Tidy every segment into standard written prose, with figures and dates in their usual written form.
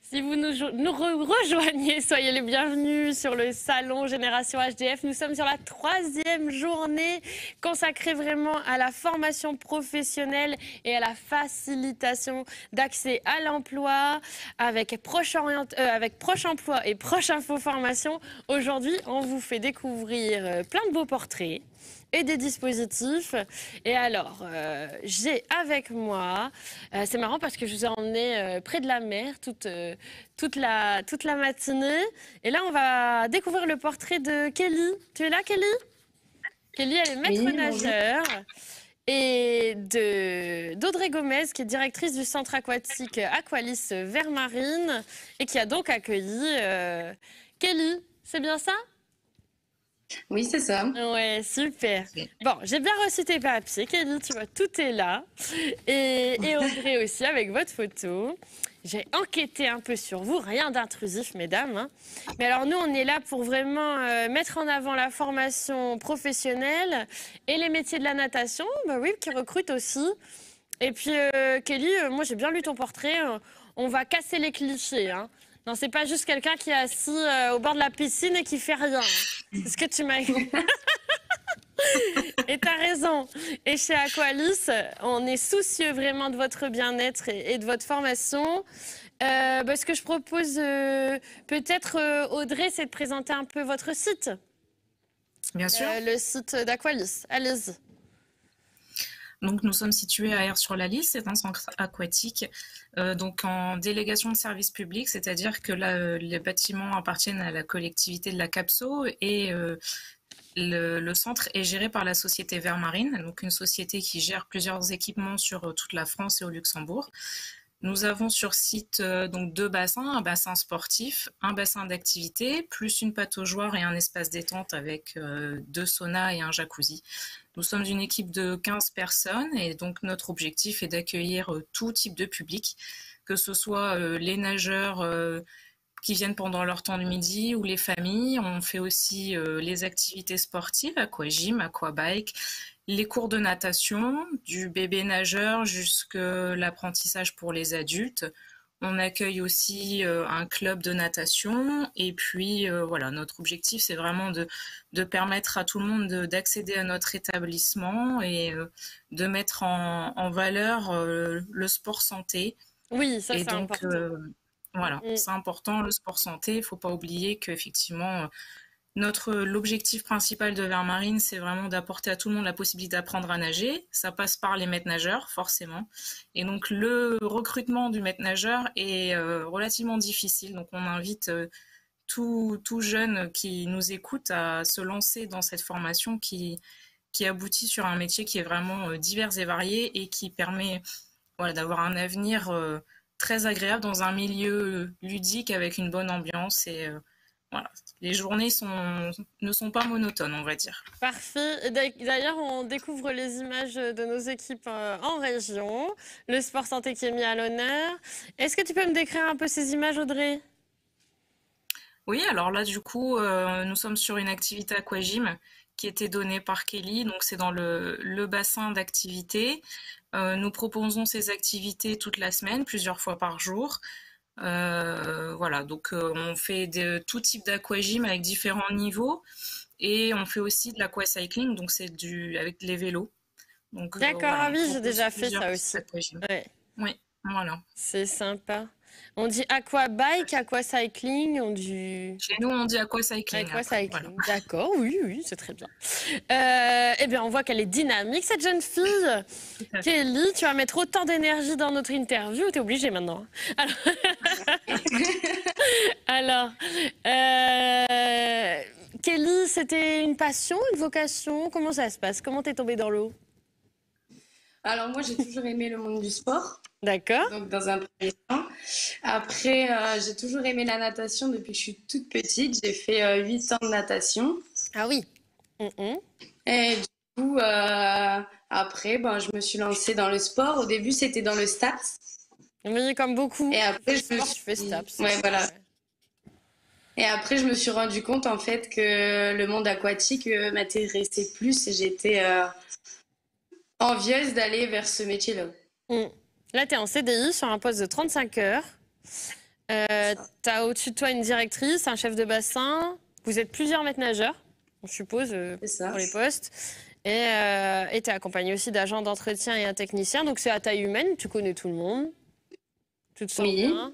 Si vous rejoignez, soyez les bienvenus sur le salon Génération HDF. Nous sommes sur la 3e journée consacrée vraiment à la formation professionnelle et à la facilitation d'accès à l'emploi avec Proche Emploi et Proche Info Formation. Aujourd'hui, on vous fait découvrir plein de beaux portraits et des dispositifs. Et alors, j'ai avec moi, c'est marrant parce que je vous ai emmené près de la mer toute la matinée. Et là, on va découvrir le portrait de Kelly. Tu es là, Kelly? Kelly, elle est maître nageur. Et d'Audrey Gomez, qui est directrice du centre aquatique Aqualis Vermarine et qui a donc accueilli Kelly. C'est bien ça? Oui, c'est ça. Ouais, super. Bon, j'ai bien reçu tes papiers, Kelly, tu vois, tout est là. Et Audrey aussi, avec votre photo. J'ai enquêté un peu sur vous, rien d'intrusif, mesdames. Hein. Mais alors, nous, on est là pour vraiment mettre en avant la formation professionnelle et les métiers de la natation, bah oui, qui recrutent aussi. Et puis, Kelly, moi, j'ai bien lu ton portrait. On va casser les clichés, hein. Non, c'est pas juste quelqu'un qui est assis au bord de la piscine et qui fait rien. Hein. C'est ce que tu m'as dit. Et tu as raison. Et chez Aqualis, on est soucieux vraiment de votre bien-être et de votre formation. Ce que je propose, peut-être, Audrey, c'est de présenter un peu votre site. Bien sûr. Le site d'Aqualis. Allez-y. Donc, nous sommes situés à Aire-sur-la-Lys, c'est un centre aquatique, donc en délégation de service public, c'est-à-dire que là, les bâtiments appartiennent à la collectivité de la Capso et le centre est géré par la société Vermarine, donc une société qui gère plusieurs équipements sur toute la France et au Luxembourg. Nous avons sur site donc 2 bassins, un bassin sportif, un bassin d'activité, plus une pataugeoire et un espace détente avec 2 saunas et un jacuzzi. Nous sommes une équipe de 15 personnes et donc notre objectif est d'accueillir tout type de public, que ce soit les nageurs qui viennent pendant leur temps de midi ou les familles. On fait aussi les activités sportives, aquagym, aquabike, les cours de natation, du bébé nageur jusqu'à l'apprentissage pour les adultes. On accueille aussi un club de natation et puis voilà, notre objectif c'est vraiment de permettre à tout le monde d'accéder à notre établissement et de mettre en valeur le sport santé. Oui, ça c'est donc, important. Voilà, c'est important le sport santé. Il ne faut pas oublier qu'effectivement l'objectif principal de Vermarine, c'est vraiment d'apporter à tout le monde la possibilité d'apprendre à nager. Ça passe par les maîtres nageurs, forcément. Et donc, le recrutement du maître nageur est relativement difficile. Donc, on invite tout jeune qui nous écoute à se lancer dans cette formation qui aboutit sur un métier qui est vraiment divers et varié et qui permet d'avoir un avenir très agréable dans un milieu ludique avec une bonne ambiance et voilà, les journées ne sont pas monotones, on va dire. Parfait. D'ailleurs, on découvre les images de nos équipes en région, le sport santé qui est mis à l'honneur. Est-ce que tu peux me décrire un peu ces images, Audrey? Oui, alors là, du coup, nous sommes sur une activité aquagym qui était donnée par Kelly, donc c'est dans le bassin d'activité. Nous proposons ces activités toute la semaine, plusieurs fois par jour. Voilà, donc on fait tout type d'aquagym avec différents niveaux et on fait aussi de l'aquacycling, donc c'est avec les vélos. D'accord, voilà, oui, j'ai déjà fait ça aussi. Ouais. Oui, voilà. C'est sympa. On dit aquabike, aquacycling, on dit... Chez nous, on dit aquacycling. Aquacycling, voilà. D'accord, oui, c'est très bien. Eh bien, on voit qu'elle est dynamique, cette jeune fille. Kelly, tu vas mettre autant d'énergie dans notre interview, t'es obligée maintenant. Alors Kelly, c'était une passion, une vocation? Comment ça se passe? Comment t'es tombée dans l'eau? Alors moi, j'ai toujours aimé le monde du sport. D'accord. Donc dans un premier temps. Après, j'ai toujours aimé la natation depuis que je suis toute petite. J'ai fait 8 ans de natation. Ah oui. Et du coup, après, je me suis lancée dans le sport. Au début, c'était dans le STAPS. Oui, comme beaucoup. Et après, je fais STAPS. Ouais, voilà. Et après, je me suis rendu compte en fait que le monde aquatique m'intéressait plus et j'étais envieuse d'aller vers ce métier-là. Là, tu es en CDI sur un poste de 35 heures. ça. tu as au-dessus de toi une directrice, un chef de bassin. Vous êtes plusieurs maîtres nageurs, je suppose, C'est ça. pour les postes. Et tu es accompagné aussi d'agents d'entretien et un technicien. Donc c'est à taille humaine, tu connais tout le monde. Tu te sens Oui. bien.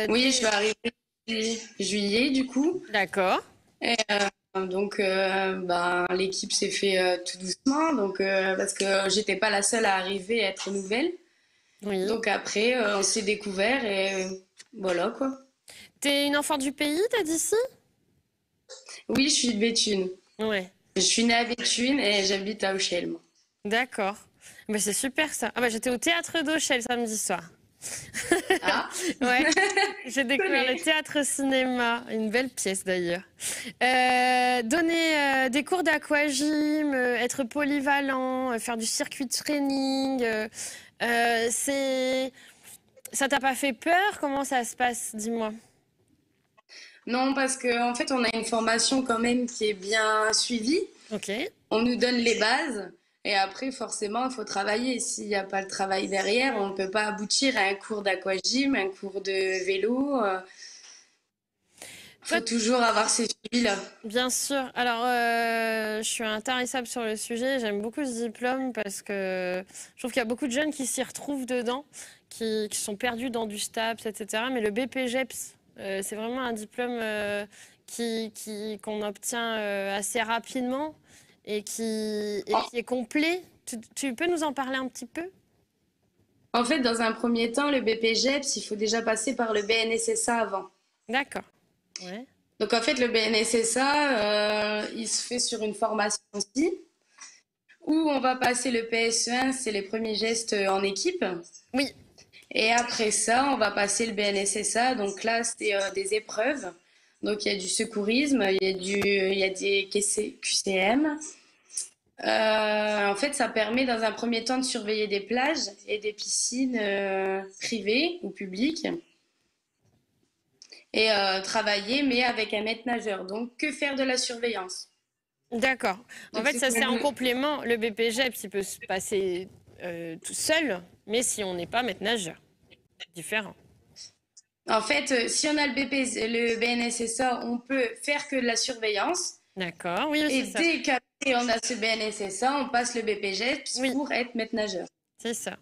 Oui, je vais arriver juillet, du coup. D'accord. Et donc, ben, l'équipe s'est fait tout doucement, donc, parce que j'étais pas la seule à arriver à être nouvelle. Oui. Donc après, on s'est découvert et voilà quoi. T'es une enfant du pays, t'as dit si? Oui, je suis de Béthune. Ouais. Je suis née à Béthune et j'habite à Auchel, moi. D'accord. Bah, c'est super ça. Ah bah, j'étais au théâtre d'Auchel samedi soir. Ah, Ouais, j'ai découvert connais. le théâtre cinéma, une belle pièce d'ailleurs. Donner des cours d'aquagym, être polyvalent, faire du circuit training, ça t'a pas fait peur? Comment ça se passe? Dis-moi. Non, parce qu'en fait, on a une formation quand même qui est bien suivie. Ok. On nous donne les bases et après, forcément, il faut travailler. S'il n'y a pas le travail derrière, on ne peut pas aboutir à un cours d'aquagym, un cours de vélo. Toi, Faut toujours avoir ces suivis-là. bien sûr. Alors, je suis intarissable sur le sujet. J'aime beaucoup ce diplôme parce que je trouve qu'il y a beaucoup de jeunes qui s'y retrouvent dedans, qui sont perdus dans du STAPS, etc. Mais le BPGEPS, c'est vraiment un diplôme qu'on obtient assez rapidement et En, qui est complet. Tu peux nous en parler un petit peu? en fait, dans un premier temps, le BPGEPS, il faut déjà passer par le BNSSA avant. D'accord. Ouais. Donc, en fait, le BNSSA, il se fait sur une formation aussi, où on va passer le PSE1, c'est les premiers gestes en équipe. Oui, Et après ça, on va passer le BNSSA. Donc là, c'est des épreuves. Donc il y a du secourisme, il y a des QCM. En fait, ça permet dans un premier temps de surveiller des plages et des piscines privées ou publiques et travailler, mais avec un maître nageur. Donc que faire de la surveillance? d'accord. En Donc fait, c'est ça c'est comme en complément. Le BPGEPS, il peut se passer tout seul, mais si on n'est pas maître nageur. Différent. en fait, si on a le BNSSA, on peut faire que de la surveillance. D'accord, oui, Et c'est ça. dès qu'après on a ce BNSSA, on passe le BPGEPS Oui, pour être maître nageur. c'est ça.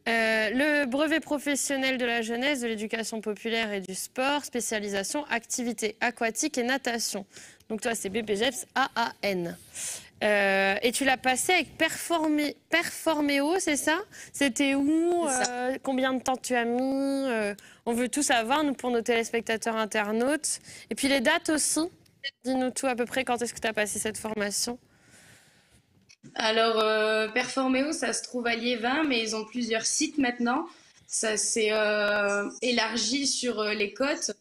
Le brevet professionnel de la jeunesse, de l'éducation populaire et du sport, spécialisation activités aquatiques et natation. Donc toi, c'est BPGEPS AAN. Et tu l'as passé avec Performéo, c'est ça? C'était où? C'est ça. Combien de temps tu as mis? On veut tout savoir, nous, pour nos téléspectateurs internautes. Et puis les dates aussi. Dis-nous tout à peu près quand est-ce que tu as passé cette formation? Alors, Performéo, ça se trouve à Liévin, mais ils ont plusieurs sites maintenant. Ça s'est élargi sur les côtes.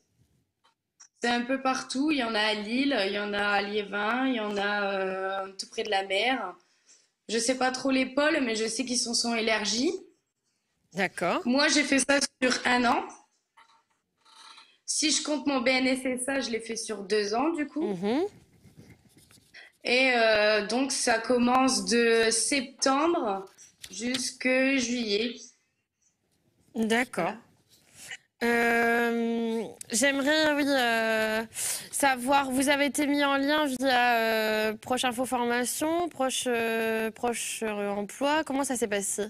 C'est un peu partout. Il y en a à Lille, il y en a à Liévin, il y en a tout près de la mer. Je sais pas trop les pôles, mais je sais qu'ils sont élargis. D'accord. Moi, j'ai fait ça sur un an. Si je compte mon BNSSA, je l'ai fait sur 2 ans, du coup. Mhm. Et donc, ça commence de septembre jusqu'à juillet. D'accord. Voilà. J'aimerais, oui, savoir, vous avez été mis en lien via Proche Info Formation, Proche Emploi. Comment ça s'est passé?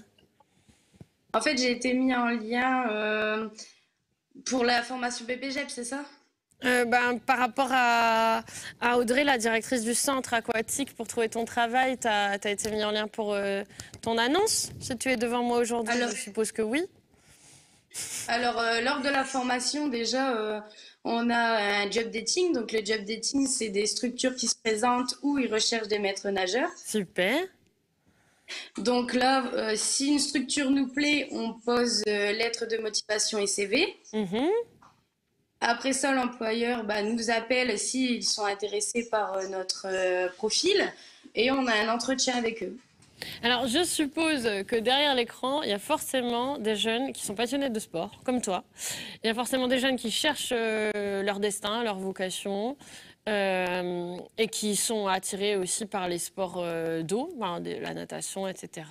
En fait, j'ai été mis en lien pour la formation BPGEP, c'est ça? Par rapport à Audrey, la directrice du centre aquatique, pour trouver ton travail, tu as été mis en lien pour ton annonce. Si tu es devant moi aujourd'hui, Alors, je suppose que oui. lors de la formation, déjà, on a un job dating. Donc, le job dating, c'est des structures qui se présentent où ils recherchent des maîtres nageurs. Super. Donc là, si une structure nous plaît, on pose lettre de motivation et CV. Mhm. Après ça, l'employeur nous appelle s'ils sont intéressés par notre profil et on a un entretien avec eux. Alors, je suppose que derrière l'écran, il y a forcément des jeunes qui sont passionnés de sport, comme toi. Il y a forcément des jeunes qui cherchent leur destin, leur vocation, et qui sont attirés aussi par les sports d'eau, la natation, etc.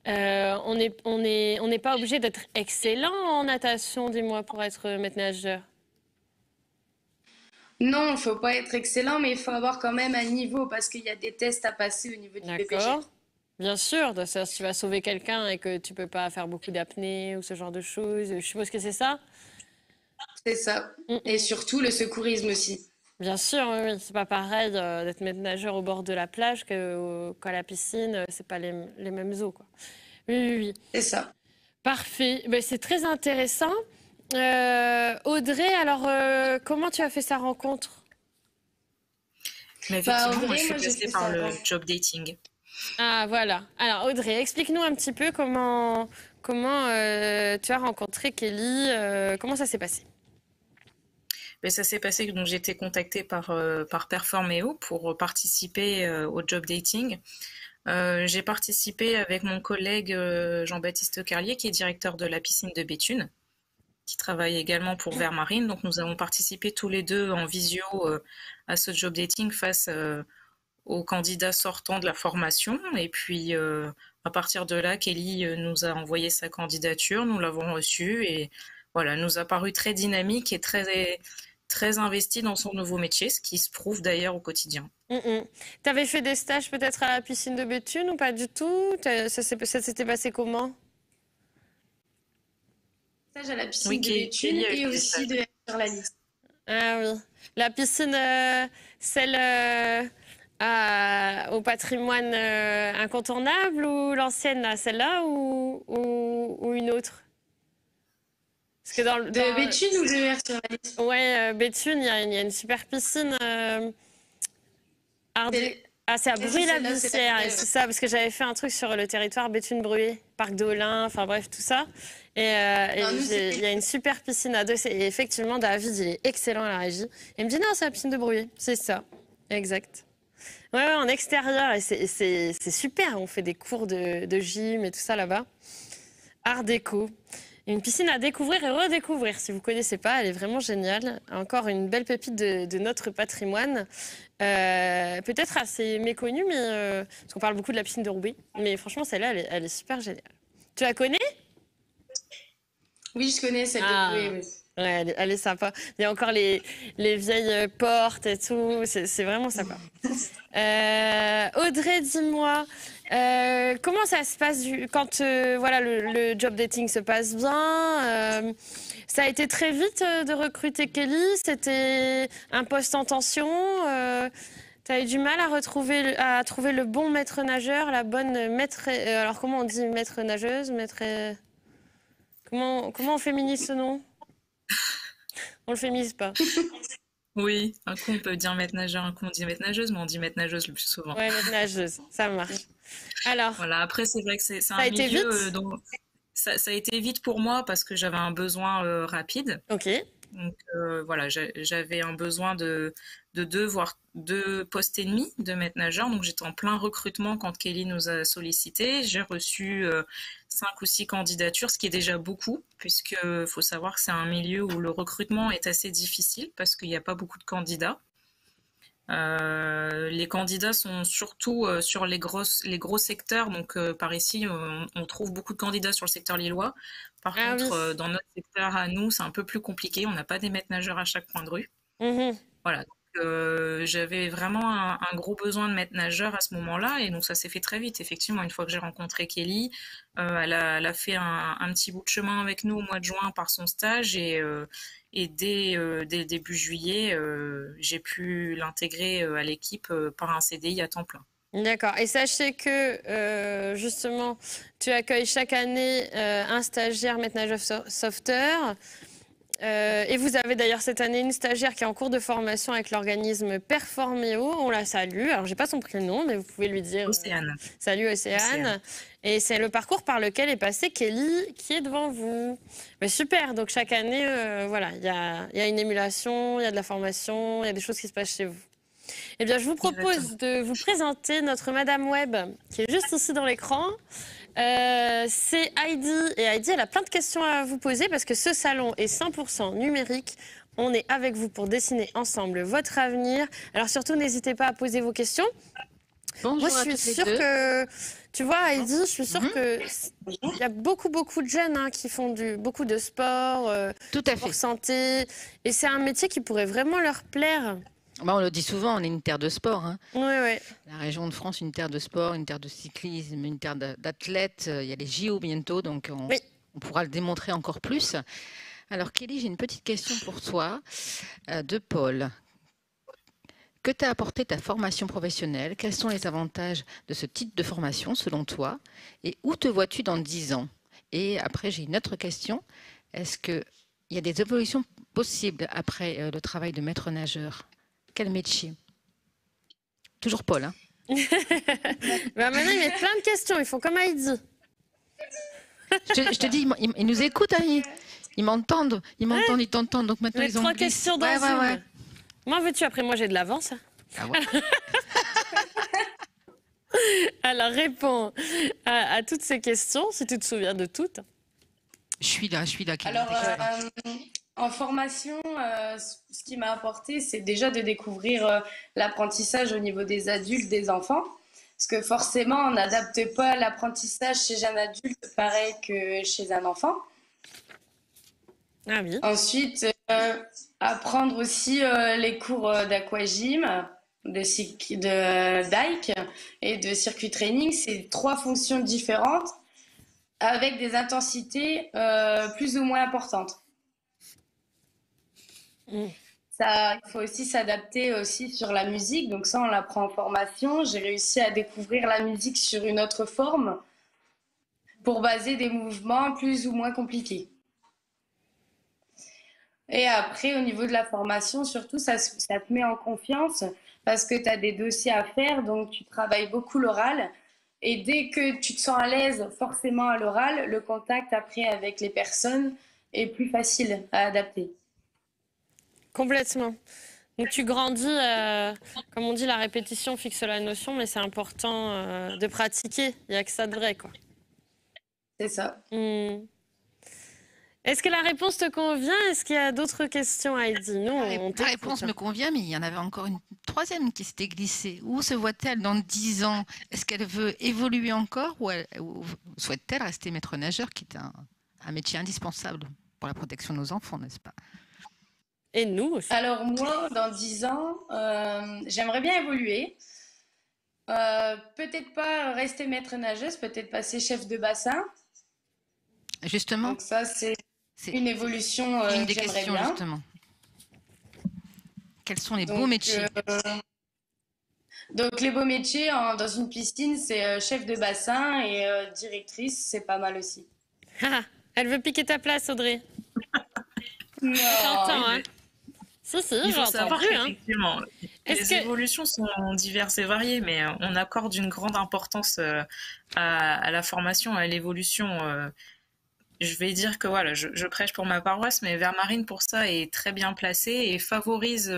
On n'est pas obligé d'être excellent en natation, dis-moi, pour être maître nageur. Non, il faut pas être excellent, mais il faut avoir quand même un niveau parce qu'il y a des tests à passer au niveau du PPG. D'accord. Bien sûr, si tu vas sauver quelqu'un et que tu peux pas faire beaucoup d'apnée ou ce genre de choses, je suppose que c'est ça. C'est ça. Mm, Et mm. surtout le secourisme aussi. Bien sûr, oui, oui. C'est pas pareil d'être maître nageur au bord de la plage qu'à la piscine. C'est pas les mêmes eaux, quoi. Oui, oui, oui. C'est ça. Parfait. Ben, c'est très intéressant. Audrey, alors comment tu as fait sa rencontre? Mais Bah, effectivement, moi, Audrey, je suis moi j'ai passée fait par ça. le job dating. Ah, voilà. Alors, Audrey, explique-nous un petit peu comment tu as rencontré Kelly, comment ça s'est passé? Mais ça s'est passé que donc j'ai été contactée par Performéo pour participer au job dating. J'ai participé avec mon collègue Jean-Baptiste Carlier, qui est directeur de la piscine de Béthune, qui travaille également pour Vermarine. Donc nous avons participé tous les deux en visio à ce job dating face aux candidats sortants de la formation. Et puis à partir de là, Kelly nous a envoyé sa candidature, nous l'avons reçue et voilà, nous a paru très dynamique et très investi dans son nouveau métier, ce qui se prouve d'ailleurs au quotidien. Tu avais fait des stages peut-être à la piscine de Béthune ou pas du tout? Ça s'était passé comment? Stage à la piscine Oui, de Kelly Béthune a eu et des aussi stages. de sur la liste. Ah oui. La piscine, celle au patrimoine incontournable ou l'ancienne, là, celle-là ou une autre? Parce que De Béthune ou de R sur la liste? ouais, Béthune, il y a une super piscine. C'est Ah, c'est à celle-là, c'est Bruy-la-Bussière, et laquelle, c'est ça, parce que j'avais fait un truc sur le territoire Béthune-Bruy, parc d'Olin, enfin bref, tout ça. Et Non, nous, il y a une super piscine à deux. Et effectivement, David, il est excellent à la régie. Il me dit non, c'est la piscine de Bruy. C'est ça, exact. Ouais, ouais, en extérieur, et c'est super. On fait des cours de gym et tout ça là-bas. Art déco. Une piscine à découvrir et redécouvrir. Si vous ne connaissez pas, elle est vraiment géniale. Encore une belle pépite de notre patrimoine. Peut-être assez méconnue, mais, parce qu'on parle beaucoup de la piscine de Roubaix. Mais franchement, celle-là, elle est super géniale. Tu la connais? Oui, je connais celle Ah, de Bruy, oui. ouais, elle est sympa. Il y a encore les vieilles portes et tout. C'est vraiment sympa. Audrey, dis-moi, comment ça se passe quand voilà, le job dating se passe bien? Ça a été très vite de recruter Kelly? C'était un poste en tension? Tu as eu du mal à trouver le bon maître nageur, la bonne maître... alors, comment on dit maître nageuse? Comment on féminise ce nom? On le féminise pas. Oui, un coup on peut dire maître nageur, un coup on dit maître nageuse, mais on dit maître nageuse le plus souvent. Ouais, maître nageuse, ça marche. Alors, Voilà, après c'est vrai que c'est ça a un été milieu vite? dont ça a été vite pour moi parce que j'avais un besoin rapide. Ok. Donc voilà, j'avais un besoin de deux, voire deux postes et demi de maître nageur. Donc j'étais en plein recrutement quand Kelly nous a sollicité. J'ai reçu 5 ou 6 candidatures, ce qui est déjà beaucoup, puisque faut savoir que c'est un milieu où le recrutement est assez difficile parce qu'il n'y a pas beaucoup de candidats. Les candidats sont surtout sur les gros secteurs. Donc par ici, on trouve beaucoup de candidats sur le secteur lillois. Par Ah oui. contre, dans notre secteur à nous, c'est un peu plus compliqué. On n'a pas des maîtres nageurs à chaque coin de rue. Mhm. Voilà. Donc, j'avais vraiment un gros besoin de maître nageur à ce moment-là. Et donc ça s'est fait très vite. Effectivement, une fois que j'ai rencontré Kelly, elle a fait un petit bout de chemin avec nous au mois de juin par son stage. Et dès début juillet, j'ai pu l'intégrer à l'équipe par un CDI à temps plein. D'accord. Et sachez que justement, tu accueilles chaque année un stagiaire maître nageur sauveteur. Et vous avez d'ailleurs cette année une stagiaire qui est en cours de formation avec l'organisme Performéo. On la salue. Alors, j'ai pas son prénom, mais vous pouvez lui dire Océane. salut Océane. Et c'est le parcours par lequel est passée Kelly qui est devant vous. Mais super. Donc, chaque année, voilà, il y a une émulation, il y a de la formation, il y a des choses qui se passent chez vous. Eh bien, je vous propose de vous présenter notre Madame Web, qui est juste ici dans l'écran. C'est Heidi. Et Heidi, elle a plein de questions à vous poser parce que ce salon est 100% numérique. On est avec vous pour dessiner ensemble votre avenir. Alors surtout, n'hésitez pas à poser vos questions. Bonjour Moi, je à suis toutes les sûre deux. que, tu vois, Heidi, je suis sûre Mhm. que il y a beaucoup de jeunes qui font beaucoup de sport, Tout à sport fait. santé, et c'est un métier qui pourrait vraiment leur plaire. On le dit souvent, on est une terre de sport, hein. Oui, oui. La région de France, une terre de sport, une terre de cyclisme, une terre d'athlètes. Il y a les JO bientôt, donc Oui. on pourra le démontrer encore plus. Alors Kelly, j'ai une petite question pour toi de Paul. Que t'a apporté ta formation professionnelle? Quels sont les avantages de ce type de formation selon toi? Et où te vois-tu dans 10 ans? Et après, j'ai une autre question. Est-ce qu'il y a des évolutions possibles après le travail de maître nageur? Quel métier? Toujours Paul, hein? Bah, maintenant, ils mettent plein de questions. Ils font comme Heidi. Je te dis, ils nous écoutent, hein, ils m'entendent, ils t'entendent. Donc maintenant, Mais ils ont 3 glissé. questions dans une. M'en veux-tu? Après, moi, j'ai de l'avance. Ah ouais. Alors, réponds à toutes ces questions, si tu te souviens de toutes. Je suis là, Kelly. Alors, en formation, ce qui m'a apporté, c'est déjà de découvrir l'apprentissage au niveau des adultes, des enfants. Parce que forcément, on n'adapte pas l'apprentissage chez un adulte pareil que chez un enfant. Ah oui. Ensuite, apprendre aussi les cours d'aquagym, de dike et de circuit training. C'est 3 fonctions différentes avec des intensités plus ou moins importantes. Ça, il faut aussi s'adapter aussi sur la musique. Donc ça, on l'apprend en formation. J'ai réussi à découvrir la musique sur une autre forme pour baser des mouvements plus ou moins compliqués. Et après, au niveau de la formation, surtout, ça te met en confiance parce que tu as des dossiers à faire, donc tu travailles beaucoup l'oral. Et dès que tu te sens à l'aise forcément à l'oral, le contact après avec les personnes est plus facile à adapter. Complètement. Donc tu grandis, comme on dit, la répétition fixe la notion, mais c'est important de pratiquer. Il n'y a que ça de vrai, quoi. C'est ça. Est-ce que la réponse te convient? Est-ce qu'il y a d'autres questions, Heidi? Non, la réponse me convient, mais il y en avait encore une troisième qui s'était glissée. Où se voit-elle dans 10 ans? Est-ce qu'elle veut évoluer encore ou souhaite-t-elle rester maître nageur, qui est un métier indispensable pour la protection de nos enfants, n'est-ce pas? Et nous aussi. Alors moi, dans 10 ans, j'aimerais bien évoluer. Peut-être pas rester maître nageuse, peut-être passer chef de bassin. Justement. Donc ça, c'est une évolution une que des j'aimerais questions, bien. justement. Quels sont les beaux métiers? Donc les beaux métiers dans une piscine, c'est chef de bassin et directrice, c'est pas mal aussi. Elle veut piquer ta place, Audrey. Non. J'entends, hein. Si, Il faut j'ai savoir entendu, hein. qu'effectivement, les évolutions sont diverses et variées, mais on accorde une grande importance à la formation, à l'évolution. Je vais dire que voilà, je prêche pour ma paroisse, mais Vermarine pour ça est très bien placée et favorise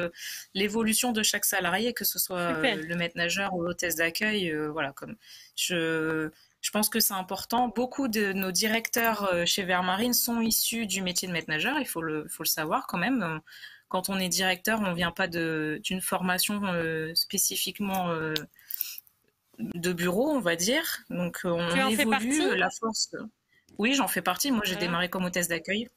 l'évolution de chaque salarié, que ce soit le maître nageur ou l'hôtesse d'accueil. Voilà, comme je pense que c'est important. Beaucoup de nos directeurs chez Vermarine sont issus du métier de maître nageur. Il faut le savoir quand même. Quand on est directeur, on ne vient pas d'une formation spécifiquement de bureau, on va dire. Donc on évolue la force. Oui, j'en fais partie. Moi, j'ai démarré comme hôtesse d'accueil.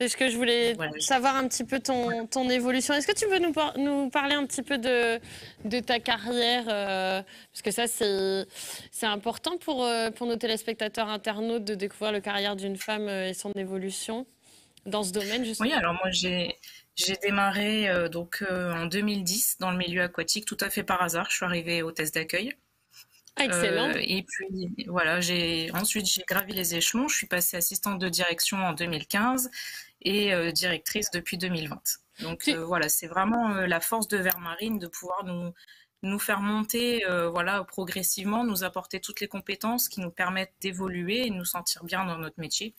C'est ce que je voulais savoir un petit peu ton évolution. Est-ce que tu veux nous parler un petit peu de ta carrière parce que ça, c'est important pour nos téléspectateurs internautes de découvrir la carrière d'une femme et son évolution dans ce domaine, justement. Oui, alors moi, j'ai démarré en 2010 dans le milieu aquatique, tout à fait par hasard. Je suis arrivée hôtesse d'accueil. Excellent. Et puis voilà, ensuite j'ai gravi les échelons. Je suis passée assistante de direction en 2015 et directrice depuis 2020. Donc voilà, c'est vraiment la force de Vermarine de pouvoir nous faire monter progressivement, nous apporter toutes les compétences qui nous permettent d'évoluer et de nous sentir bien dans notre métier.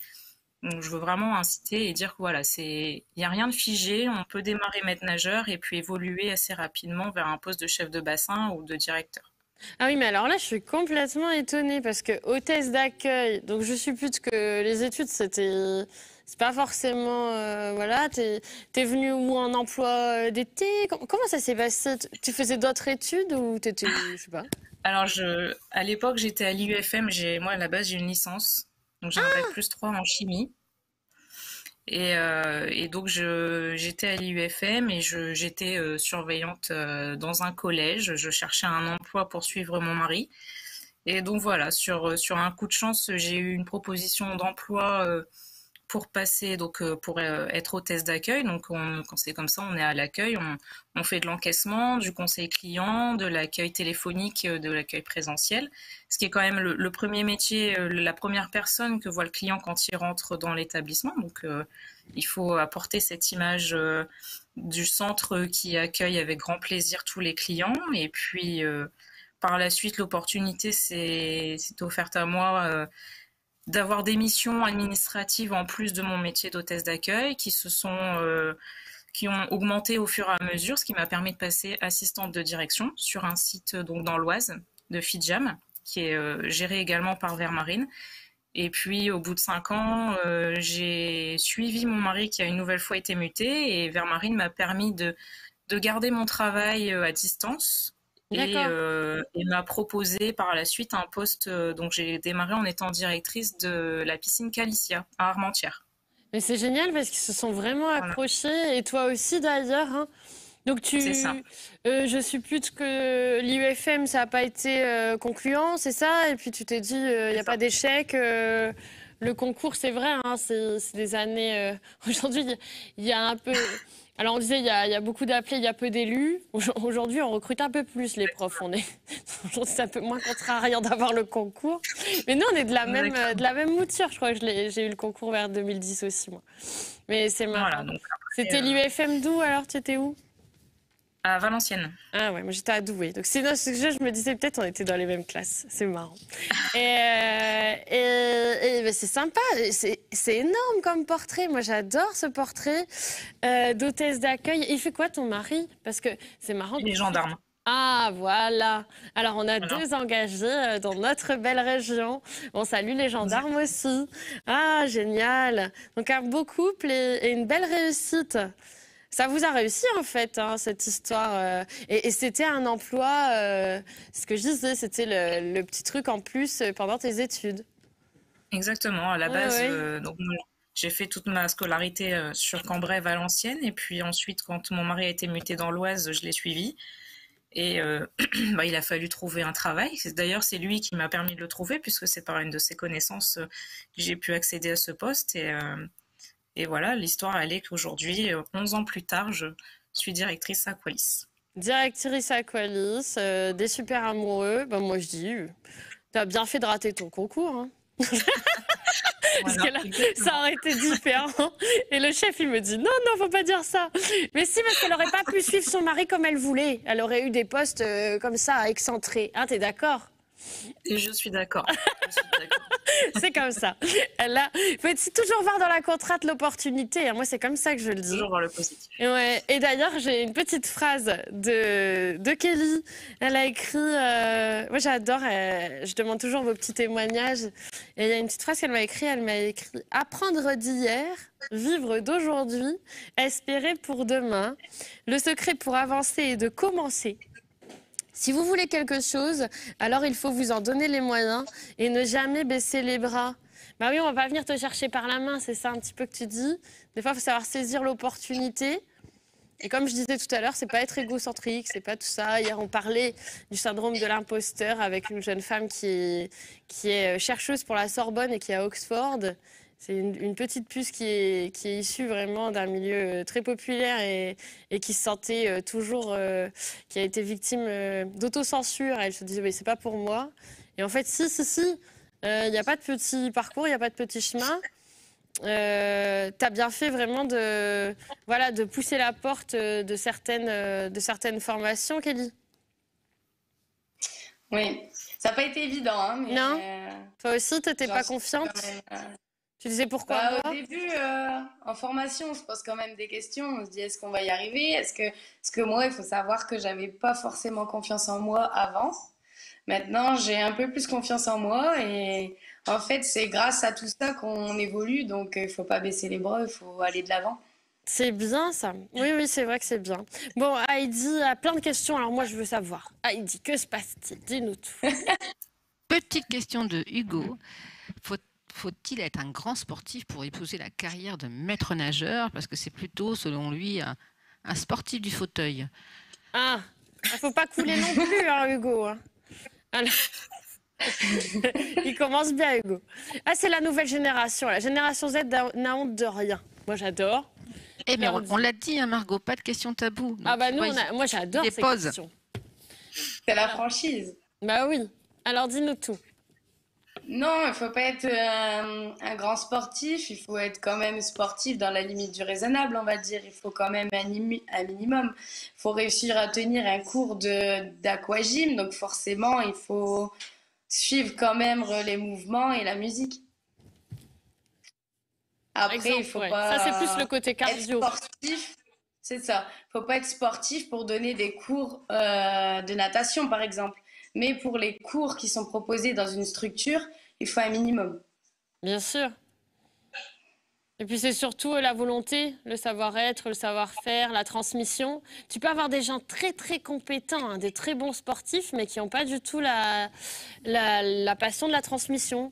Donc je veux vraiment inciter et dire que voilà, il n'y a rien de figé. On peut démarrer maître nageur et puis évoluer assez rapidement vers un poste de chef de bassin ou de directeur. Ah oui, mais alors là, je suis complètement étonnée parce que hôtesse d'accueil, donc je suppose que les études, c'est pas forcément, voilà, t'es venue ou en emploi d'été, comment ça s'est passé? Tu faisais d'autres études ou t'étais, je sais pas? Alors, à l'époque, j'étais à l'IUFM. Moi, à la base, j'ai une licence. Donc, j'ai un bac +3 en chimie. Et donc, j'étais à l'IUFM et j'étais surveillante dans un collège. Je cherchais un emploi pour suivre mon mari. Et donc, voilà, sur un coup de chance, j'ai eu une proposition d'emploi pour passer, donc pour être hôtesse d'accueil. Donc quand c'est comme ça, on est à l'accueil, on fait de l'encaissement, du conseil client, de l'accueil téléphonique, de l'accueil présentiel. Ce qui est quand même le premier métier, la première personne que voit le client quand il rentre dans l'établissement. Donc il faut apporter cette image du centre qui accueille avec grand plaisir tous les clients. Et puis par la suite, l'opportunité s'est offerte à moi d'avoir des missions administratives en plus de mon métier d'hôtesse d'accueil qui ont augmenté au fur et à mesure, ce qui m'a permis de passer assistante de direction sur un site donc dans l'Oise de Fidjam, qui est géré également par Vermarine. Et puis au bout de 5 ans, j'ai suivi mon mari qui a une nouvelle fois été muté et Vermarine m'a permis de garder mon travail à distance et m'a proposé par la suite un poste. Donc j'ai démarré en étant directrice de la piscine Calicia à Armentières. Mais c'est génial parce qu'ils se sont vraiment Voilà, accrochés, et toi aussi d'ailleurs, hein. Donc c'est ça. je suppose que l'IUFM, ça n'a pas été concluant, c'est ça? Et puis tu t'es dit, il n'y C'est a ça. pas d'échec. Le concours, c'est vrai, hein, c'est des années. Aujourd'hui, il y a un peu. Alors on disait, il y a beaucoup d'appelés, il y a peu d'élus. Aujourd'hui, on recrute un peu plus les profs. Aujourd'hui, c'est un peu moins contrariant d'avoir le concours. Mais nous, on est de Exactement. la même mouture. Je crois que j'ai eu le concours vers 2010 aussi, moi. Mais c'est Voilà, marrant. donc après, C'était l'IUFM d'où alors? Tu étais où? à Valenciennes. Ah ouais, moi j'étais à Douai. Donc sinon, je me disais peut-être on était dans les mêmes classes. C'est marrant. Ben, c'est sympa. C'est énorme comme portrait. Moi j'adore ce portrait d'hôtesse d'accueil. Il fait quoi ton mari? Parce que c'est marrant. Les gendarmes. Ah voilà. Alors on a Voilà. deux engagés dans notre belle région. On salue les gendarmes aussi. Ah génial. Donc un beau couple et une belle réussite. Ça vous a réussi en fait, hein, cette histoire. Et c'était un emploi, ce que je disais, c'était le petit truc en plus pendant tes études. Exactement. À la Ouais, base, ouais. donc moi, j'ai fait toute ma scolarité sur Cambrai, Valenciennes, et puis ensuite, quand mon mari a été muté dans l'Oise, je l'ai suivi. Et bah, il a fallu trouver un travail. D'ailleurs, c'est lui qui m'a permis de le trouver, puisque c'est par une de ses connaissances que j'ai pu accéder à ce poste. Et voilà, l'histoire, elle est qu'aujourd'hui, 11 ans plus tard, je suis directrice à Qualis. Directrice Aqualis, des super amoureux. Ben, moi je dis, t'as bien fait de rater ton concours, hein. Parce que Voilà, là, ça exactement. aurait été différent. Et le chef, il me dit, non, non, faut pas dire ça. Mais si, parce qu'elle n'aurait pas pu suivre son mari comme elle voulait. Elle aurait eu des postes comme ça, excentrés. Hein, t'es d'accord? Et je suis d'accord. Je suis d'accord. C'est comme ça. Là, il faut toujours voir dans la contrainte l'opportunité, hein. Moi, c'est comme ça que je le dis. Toujours voir le positif. Ouais. Et d'ailleurs, j'ai une petite phrase de Kelly. Elle a écrit, moi j'adore, je demande toujours vos petits témoignages. Et il y a une petite phrase qu'elle m'a écrite. Elle m'a écrit: apprendre d'hier, vivre d'aujourd'hui, espérer pour demain. Le secret pour avancer est de commencer. Si vous voulez quelque chose, alors il faut vous en donner les moyens et ne jamais baisser les bras. Bah oui, on va pas venir te chercher par la main, c'est ça un petit peu que tu dis. Des fois, il faut savoir saisir l'opportunité. Et comme je disais tout à l'heure, c'est pas être égocentrique, c'est pas tout ça. Hier, on parlait du syndrome de l'imposteur avec une jeune femme qui est chercheuse pour la Sorbonne et qui est à Oxford. C'est une petite puce qui est issue vraiment d'un milieu très populaire et qui se sentait toujours, qui a été victime d'autocensure. Elle se disait, mais c'est pas pour moi. Et en fait, si, il n'y a pas de petit parcours, il n'y a pas de petit chemin. Tu as bien fait vraiment voilà, de pousser la porte de certaines formations, Kelly. Oui, ça n'a pas été évident, hein, mais Non? Toi aussi, tu n'étais j'en pas suis confiante? quand même. Tu disais pourquoi Bah, au moi? début, en formation, on se pose quand même des questions. On se dit, est-ce qu'on va y arriver? Est-ce que moi, il faut savoir que j'avais pas forcément confiance en moi avant. Maintenant, j'ai un peu plus confiance en moi et en fait, c'est grâce à tout ça qu'on évolue. Donc, il faut pas baisser les bras, il faut aller de l'avant. C'est bien ça. Oui, oui, c'est vrai que c'est bien. Bon, Heidi a plein de questions, alors moi je veux savoir. Heidi, que se passe-t-il? Dis-nous tout. Petite question de Hugo. Faut- Faut-il être un grand sportif pour épouser la carrière de maître nageur? Parce que c'est plutôt, selon lui, un sportif du fauteuil. Ah, il faut pas couler non plus, hein, Hugo. Hein. Alors, il commence bien, Hugo. Ah, c'est la nouvelle génération. La génération Z n'a honte de rien. Moi, j'adore. Eh mais on l'a dit, hein, Margot, pas de questions taboues. Ah Donc, bah tu nous, vois, moi, j'adore il ces dépose. questions. C'est la franchise. Bah oui. Alors, dis-nous tout. Non, il faut pas être un grand sportif, il faut être quand même sportif dans la limite du raisonnable, on va dire. Il faut quand même un minimum. Il faut réussir à tenir un cours d'aquagym, donc forcément, il faut suivre quand même les mouvements et la musique. Par Après, exemple, il faut ouais. pas Ça, c'est plus le côté être cardio. sportif, c'est ça. Faut pas être sportif pour donner des cours de natation, par exemple. Mais pour les cours qui sont proposés dans une structure, il faut un minimum. Bien sûr. Et puis c'est surtout la volonté, le savoir-être, le savoir-faire, la transmission. Tu peux avoir des gens très très compétents, hein, des très bons sportifs, mais qui n'ont pas du tout la passion de la transmission.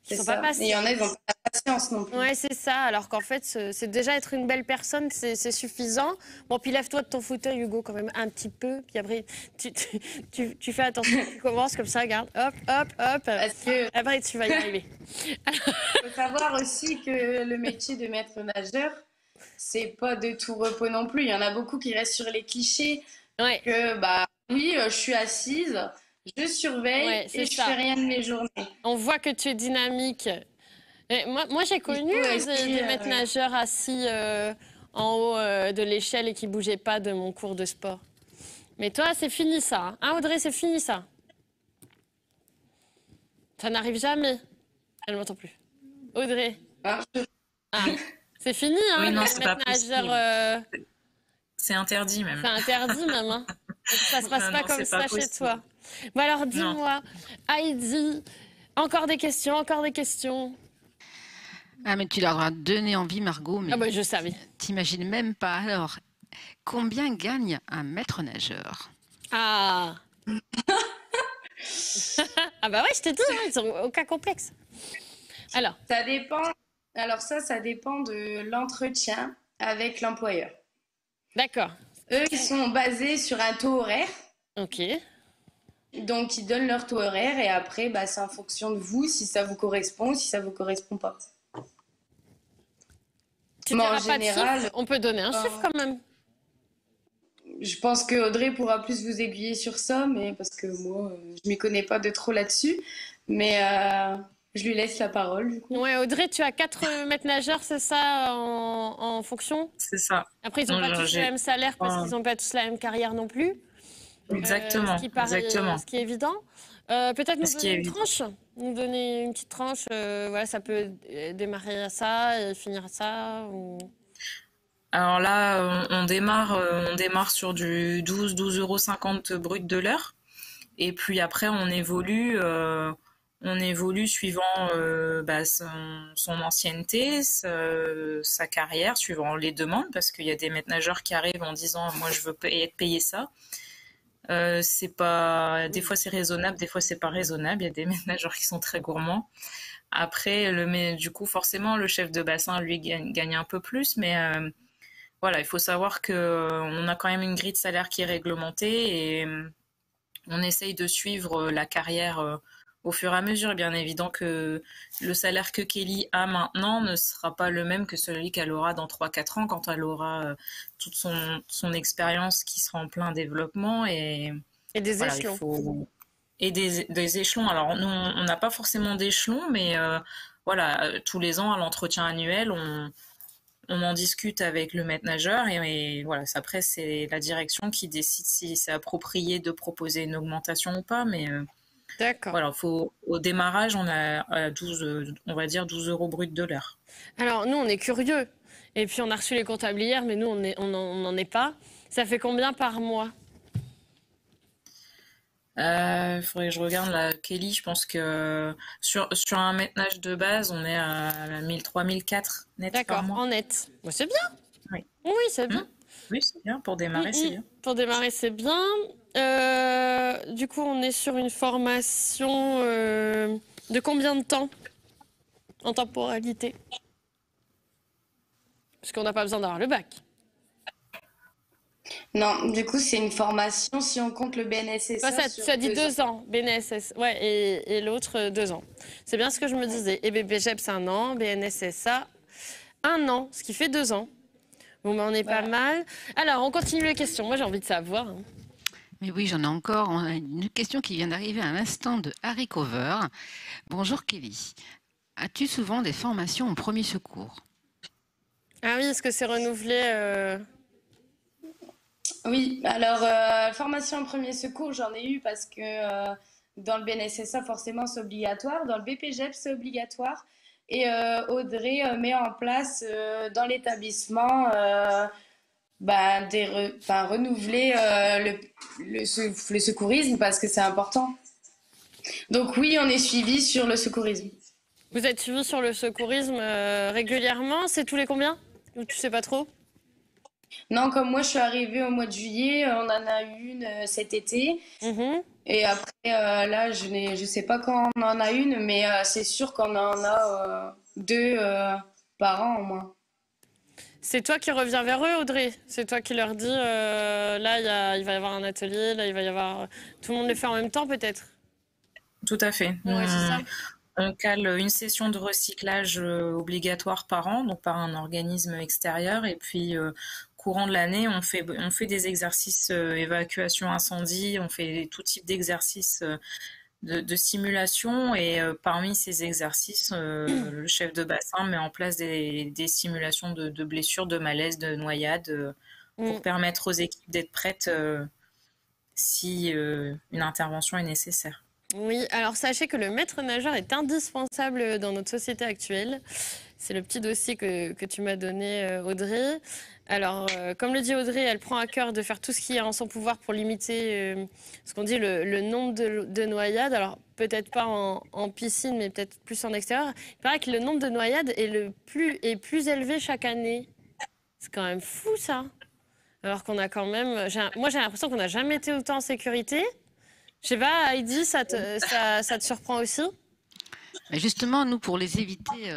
Qui C'est sont pas ça. passés. Et il y en a, ils n'ont pas la patience non plus. Ouais, c'est ça. Alors qu'en fait, c'est déjà être une belle personne, c'est suffisant. Bon, puis lève-toi de ton fauteuil, Hugo, quand même, un petit peu. Puis après, tu fais attention, tu commences comme ça, regarde. Hop, hop, hop. Parce que Après, tu vas y arriver. faut savoir aussi que le métier de maître nageur, c'est pas de tout repos non plus. Il y en a beaucoup qui restent sur les clichés Ouais, que bah oui, je suis assise, je surveille ouais, c'est et je ça. fais rien de mes journées. On voit que tu es dynamique. Et moi j'ai connu faut hein, aussi, des maîtres nageurs assis en haut de l'échelle et qui bougeaient pas de mon cours de sport. Mais toi, c'est fini ça. Hein, Audrey, c'est fini ça. Ça n'arrive jamais. Elle ne m'entend plus. Audrey, hein, ah, c'est fini, hein, Oui, non, les c'est pas maîtres possible. nageurs. C'est interdit même. C'est interdit même. Hein. Ça se passe Non, pas non, comme c'est pas ça chez possible. toi. Bon alors Non. dis-moi, Heidi, encore des questions, encore des questions. Ah, mais tu leur as donné envie, Margot, mais Ah bah je savais. t'imagines même pas. Alors, combien gagne un maître nageur? Ah. Ah bah ouais, je te dis, hein, ils ont aucun complexe. Alors, ça dépend. Alors ça dépend de l'entretien avec l'employeur. d'accord. Eux, ils sont basés sur un taux horaire. Ok. Donc, ils donnent leur taux horaire et après, bah, c'est en fonction de vous si ça vous correspond, si ça vous correspond pas. Tu Mais en diras pas de général, chiffre. On peut donner un chiffre quand même. je pense que Audrey pourra plus vous aiguiller sur ça, mais parce que moi, je m'y connais pas de trop là-dessus. Mais je lui laisse la parole, du coup. Ouais, Audrey, tu as 4 maîtres nageurs, c'est ça, en fonction? C'est ça. Après, ils n'ont Non, pas tous le j'ai- même salaire parce Ah. qu'ils n'ont pas tous la même carrière non plus. Exactement. Ce qui paraît, Exactement. ce qui est évident. Peut-être nous Ce qui est donner une évident. tranche. Nous donner une petite tranche. Voilà, ça peut démarrer à ça et finir à ça. Alors là, on démarre sur du 12,50 € brut de l'heure. Et puis après, on évolue suivant bah, son ancienneté, sa carrière, suivant les demandes, parce qu'il y a des maîtres nageurs qui arrivent en disant, moi, je veux être payé ça. C'est pas, des fois c'est raisonnable, des fois c'est pas raisonnable. Il y a des maîtres nageurs qui sont très gourmands. Après, du coup, forcément, le chef de bassin, lui, gagne un peu plus, mais voilà, il faut savoir que on a quand même une grille de salaire qui est réglementée et on essaye de suivre la carrière au fur et à mesure. Bien évident que le salaire que Kelly a maintenant ne sera pas le même que celui qu'elle aura dans 3-4 ans quand elle aura toute son expérience qui sera en plein développement et des voilà, échelons. Et des échelons. Alors, nous, on n'a pas forcément d'échelons, mais voilà, tous les ans, à l'entretien annuel, on en discute avec le maître nageur et voilà, après, c'est la direction qui décide si c'est approprié de proposer une augmentation ou pas, mais D'accord. voilà, au démarrage, on a 12, on va dire 12 € brut de l'heure. Alors, nous, on est curieux. Et puis, on a reçu les comptables hier, mais nous, on n'en est pas. Ça fait combien par mois? Il faudrait que je regarde la Kelly. Je pense que sur un maître nage de base, on est à 1003, 1004 net par D'accord, mois. en net. Bon, c'est bien. Oui, c'est bien. Oui, c'est bien. Pour démarrer, c'est bien. Pour démarrer, c'est bien. Du coup, on est sur une formation de combien de temps en temporalité? Parce qu'on n'a pas besoin d'avoir le bac. Non, du coup, c'est une formation si on compte le BNSSA. Bah, sur tu as dit 2 ans. 2 ans, BNSS, ouais, et l'autre 2 ans. C'est bien ce que je me disais. Et BPGEPS 1 an, BNSSA 1 an, ce qui fait 2 ans. Bon, ben, on est pas mal. Alors, on continue les questions. Moi, j'ai envie de savoir. Mais oui, j'en ai encore. On a une question qui vient d'arriver à l'instant de Harry Cover. Bonjour Kelly. As-tu souvent des formations en premier secours? Ah oui, est-ce que c'est renouvelé Oui, alors, formation en premier secours, j'en ai eu parce que dans le BNSSA, forcément, c'est obligatoire. Dans le BPGEP, c'est obligatoire. Et Audrey met en place dans l'établissement renouveler le secourisme parce que c'est important. Donc oui, on est suivi sur le secourisme. Vous êtes suivi sur le secourisme régulièrement? C'est tous les combien? Ou tu sais pas trop? Non, comme moi, je suis arrivée au mois de juillet, on en a eu une cet été. Mhm. Et après, là, je sais pas quand on en a une, mais c'est sûr qu'on en a 2 par an au moins. C'est toi qui reviens vers eux, Audrey? C'est toi qui leur dis, là, il va y avoir un atelier, là, il va y avoir... Tout le monde le fait en même temps, peut-être? Tout à fait. Ouais, c'est ça. On cale une session de recyclage obligatoire par an, donc par un organisme extérieur. Et puis, courant de l'année, on fait des exercices évacuation incendie, on fait tout type d'exercices de simulation. Et parmi ces exercices, le chef de bassin met en place des simulations de blessures, de malaise, de noyades, pour permettre aux équipes d'être prêtes si une intervention est nécessaire. Oui, alors sachez que le maître nageur est indispensable dans notre société actuelle. C'est le petit dossier que tu m'as donné, Audrey. Alors, comme le dit Audrey, elle prend à cœur de faire tout ce qui est en son pouvoir pour limiter ce qu'on dit le nombre de noyades. Alors, peut-être pas en piscine, mais peut-être plus en extérieur. Il paraît que le nombre de noyades est plus élevé chaque année. C'est quand même fou, ça. Alors qu'on a quand même... Moi, j'ai l'impression qu'on n'a jamais été autant en sécurité. Je sais pas, Heidi, ça te surprend aussi? Mais justement, nous, pour les éviter,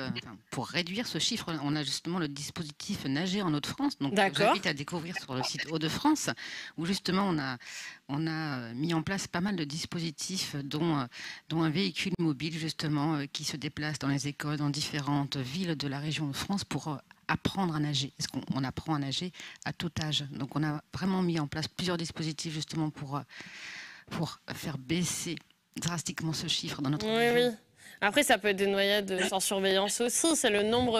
pour réduire ce chiffre, on a justement le dispositif Nager en Hauts-de-France. Donc, j'invite à découvrir sur le site Hauts-de-France, où justement, on a mis en place pas mal de dispositifs, dont un véhicule mobile, justement, qui se déplace dans les écoles, dans différentes villes de la région de France pour apprendre à nager. Parce qu'on apprend à nager à tout âge. Donc, on a vraiment mis en place plusieurs dispositifs, justement, pour faire baisser drastiquement ce chiffre dans notre région. Oui. Après, ça peut être des noyades sans surveillance aussi. C'est le nombre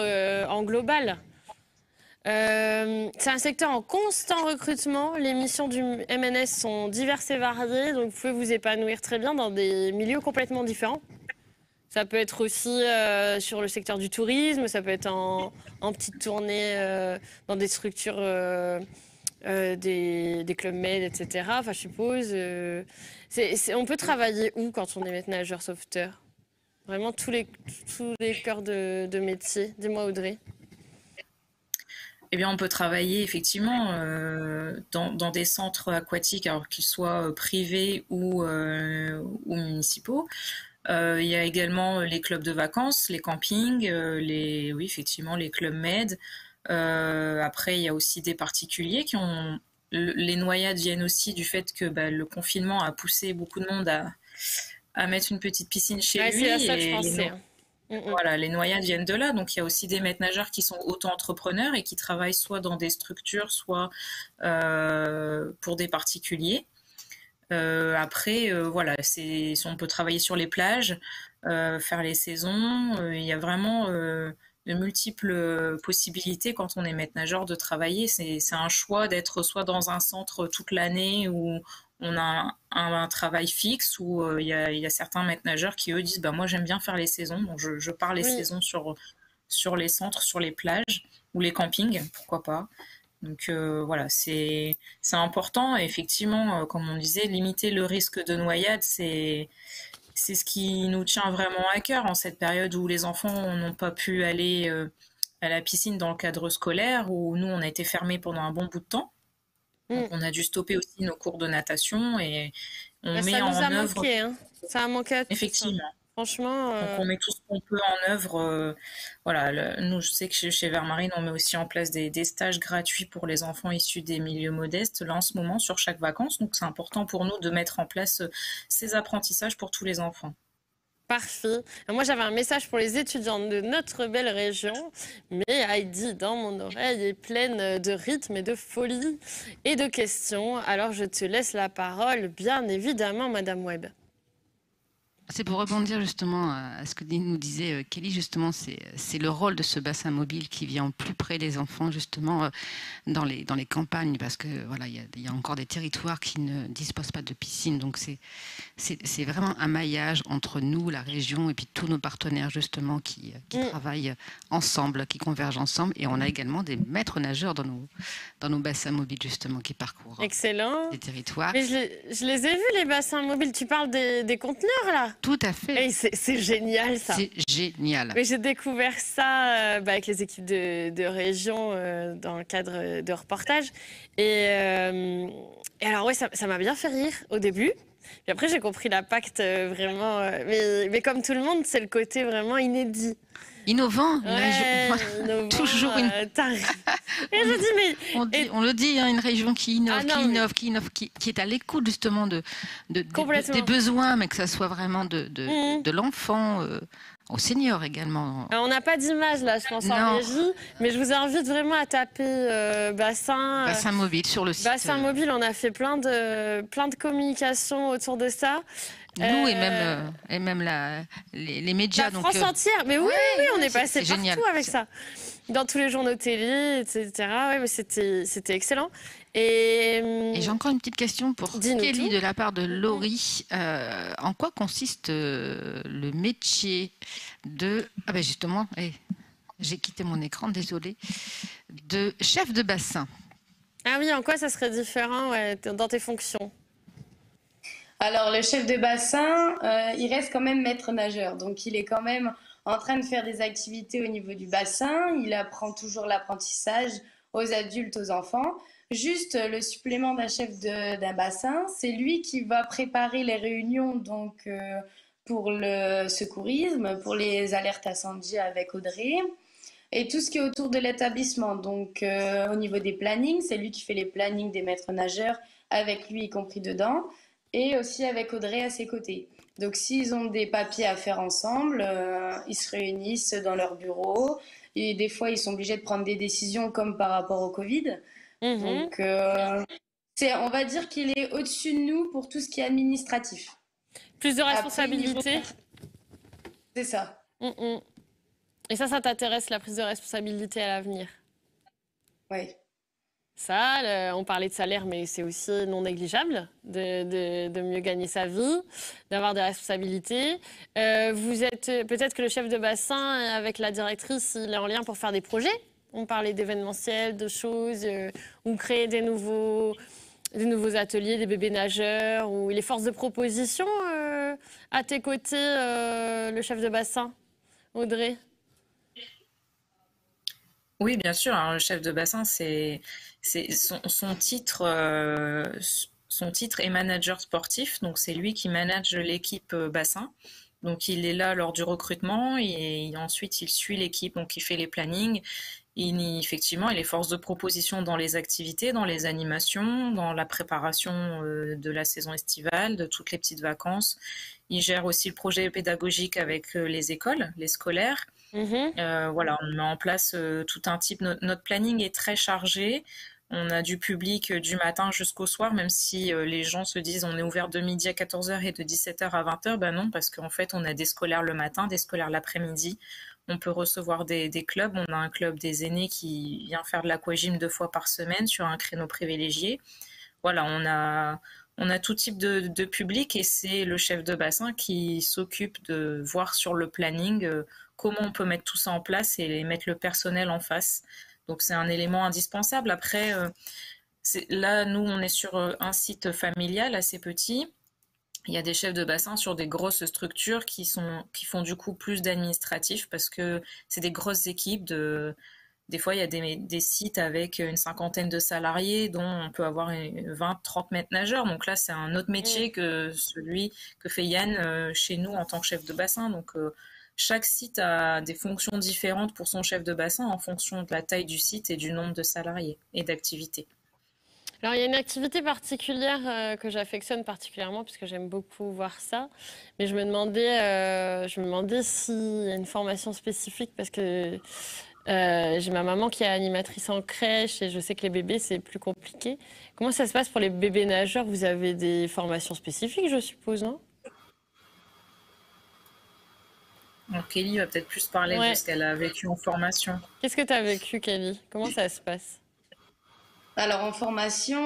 en global. C'est un secteur en constant recrutement. Les missions du MNS sont diverses et variées. Donc, vous pouvez vous épanouir très bien dans des milieux complètement différents. Ça peut être aussi sur le secteur du tourisme. Ça peut être en petite tournée dans des structures... des clubs med, etc. Enfin, je suppose. On peut travailler où quand on est maître nageur sauveteur? Vraiment tous les cœurs de métier. Dis-moi, Audrey. Eh bien, on peut travailler effectivement dans des centres aquatiques, alors qu'ils soient privés ou municipaux. Il y a également les clubs de vacances, les campings, oui, effectivement, les clubs med. Après, il y a aussi des particuliers qui ont... Les noyades viennent aussi du fait que le confinement a poussé beaucoup de monde à mettre une petite piscine chez lui. C'est à ça que je pensais. Voilà, les noyades viennent de là. Donc, il y a aussi des maîtres nageurs qui sont auto-entrepreneurs et qui travaillent soit dans des structures, soit pour des particuliers. Après, voilà, on peut travailler sur les plages, faire les saisons. Il y a vraiment de multiples possibilités quand on est maître nageur de travailler. C'est un choix d'être soit dans un centre toute l'année où on a un travail fixe, où il y a certains maîtres nageurs qui, eux, disent moi, j'aime bien faire les saisons. Donc, je pars les saisons sur les centres, sur les plages ou les campings, pourquoi pas. Donc voilà, c'est important. Et effectivement, comme on disait, limiter le risque de noyade, c'est ce qui nous tient vraiment à cœur en cette période où les enfants n'ont pas pu aller à la piscine dans le cadre scolaire où nous, on a été fermés pendant un bon bout de temps. Donc, on a dû stopper aussi nos cours de natation et on met Ça nous a en œuvre, manqué, hein. Ça a manqué à tous, hein. effectivement. Franchement, Donc, on met tout ce qu'on peut en œuvre. Voilà, nous, je sais que chez Vermarine, on met aussi en place des stages gratuits pour les enfants issus des milieux modestes, là, en ce moment, sur chaque vacances. Donc, c'est important pour nous de mettre en place ces apprentissages pour tous les enfants. parfait. Moi, j'avais un message pour les étudiants de notre belle région, mais Heidi, dans mon oreille, est pleine de rythme et de folie et de questions. Alors, je te laisse la parole, bien évidemment, Madame Webb. C'est pour rebondir justement à ce que nous disait Kelly, justement, c'est le rôle de ce bassin mobile qui vient au plus près des enfants, justement, dans les campagnes, parce que voilà, il y a encore des territoires qui ne disposent pas de piscine. Donc c'est vraiment un maillage entre nous, la région, et puis tous nos partenaires, justement, qui travaillent ensemble, qui convergent ensemble. Et on a également des maîtres nageurs dans nos bassins mobiles, justement, qui parcourent Excellent. les territoires. Mais je les ai vus, les bassins mobiles. Tu parles des conteneurs, là? Tout à fait. Et c'est génial, ça. C'est génial. Mais j'ai découvert ça avec les équipes de région dans le cadre de reportage. Et alors, ouais, ça m'a bien fait rire au début. Puis après, j'ai compris l'impact vraiment. Mais comme tout le monde, c'est le côté vraiment inédit. Innovant, innovant, toujours une. Et je dis, mais on le dit, hein, une région qui innove, qui est à l'écoute justement des besoins, mais que ça soit vraiment de l'enfant au senior également. Alors, on n'a pas d'image là, je pense, en régie, mais je vous invite vraiment à taper bassin mobile sur le site. Bassin mobile, on a fait plein de communications autour de ça. Nous et même les médias. La France entière. Mais oui, on est passé partout génial. avec ça. Dans tous les journaux télé, etc. Ouais, mais c'était excellent. Et j'ai encore une petite question pour Kelly de la part de Laurie. En quoi consiste le métier de... Ah ben justement, j'ai quitté mon écran, désolée. De chef de bassin. Ah oui, en quoi ça serait différent dans tes fonctions? Alors, le chef de bassin, il reste quand même maître nageur. Donc, il est quand même en train de faire des activités au niveau du bassin. Il apprend toujours l'apprentissage aux adultes, aux enfants. Juste le supplément d'un chef d'un bassin, c'est lui qui va préparer les réunions donc, pour le secourisme, pour les alertes incendie avec Audrey. Et tout ce qui est autour de l'établissement. Donc, au niveau des plannings, c'est lui qui fait les plannings des maîtres nageurs, avec lui y compris dedans. Et aussi avec Audrey à ses côtés. Donc, s'ils ont des papiers à faire ensemble, ils se réunissent dans leur bureau. Et des fois, ils sont obligés de prendre des décisions comme par rapport au Covid. Donc, on va dire qu'il est au-dessus de nous pour tout ce qui est administratif. Plus de responsabilité. C'est ça. Et ça t'intéresse, la prise de responsabilité à l'avenir? Oui. Ça, on parlait de salaire, mais c'est aussi non négligeable de mieux gagner sa vie, d'avoir des responsabilités. Vous êtes peut-être que le chef de bassin, avec la directrice, il est en lien pour faire des projets. On parlait d'événementiels, de choses, ou créer des nouveaux ateliers, des bébés nageurs, ou il est force de proposition à tes côtés, le chef de bassin, Audrey? Oui, bien sûr. Alors, le chef de bassin, c'est son titre. Son titre est manager sportif, donc c'est lui qui manage l'équipe bassin. Donc il est là lors du recrutement et ensuite il suit l'équipe, donc il fait les plannings. Effectivement, il est force de proposition dans les activités, dans les animations, dans la préparation de la saison estivale, de toutes les petites vacances. Il gère aussi le projet pédagogique avec les écoles, les scolaires. Voilà, on met en place tout un type. Notre planning est très chargé. On a du public du matin jusqu'au soir, même si les gens se disent on est ouvert de midi à 14h et de 17h à 20h. Ben non, parce qu'en fait, on a des scolaires le matin, des scolaires l'après-midi. On peut recevoir des clubs. On a un club des aînés qui vient faire de l'aquagym 2 fois par semaine sur un créneau privilégié. Voilà, on a tout type de public et c'est le chef de bassin qui s'occupe de voir sur le planning comment on peut mettre tout ça en place et mettre le personnel en face. Donc c'est un élément indispensable. Après, là, nous, on est sur un site familial assez petit. Il y a des chefs de bassin sur des grosses structures qui font du coup plus d'administratifs parce que c'est des grosses équipes des fois, il y a des sites avec une cinquantaine de salariés dont on peut avoir 20, 30 maîtres nageurs. Donc là, c'est un autre Mm. métier que celui que fait Yann chez nous en tant que chef de bassin. Donc chaque site a des fonctions différentes pour son chef de bassin en fonction de la taille du site et du nombre de salariés et d'activités. Alors, il y a une activité particulière que j'affectionne particulièrement puisque j'aime beaucoup voir ça. Mais je me demandais s'il y a une formation spécifique parce que j'ai ma maman qui est animatrice en crèche et je sais que les bébés, c'est plus compliqué. Comment ça se passe pour les bébés nageurs? Vous avez des formations spécifiques, je suppose, non? Donc Kelly va peut-être plus parler de Ouais. ce qu'elle a vécu en formation. Qu'est-ce que tu as vécu, Kelly? Comment ça se passe? Alors en formation,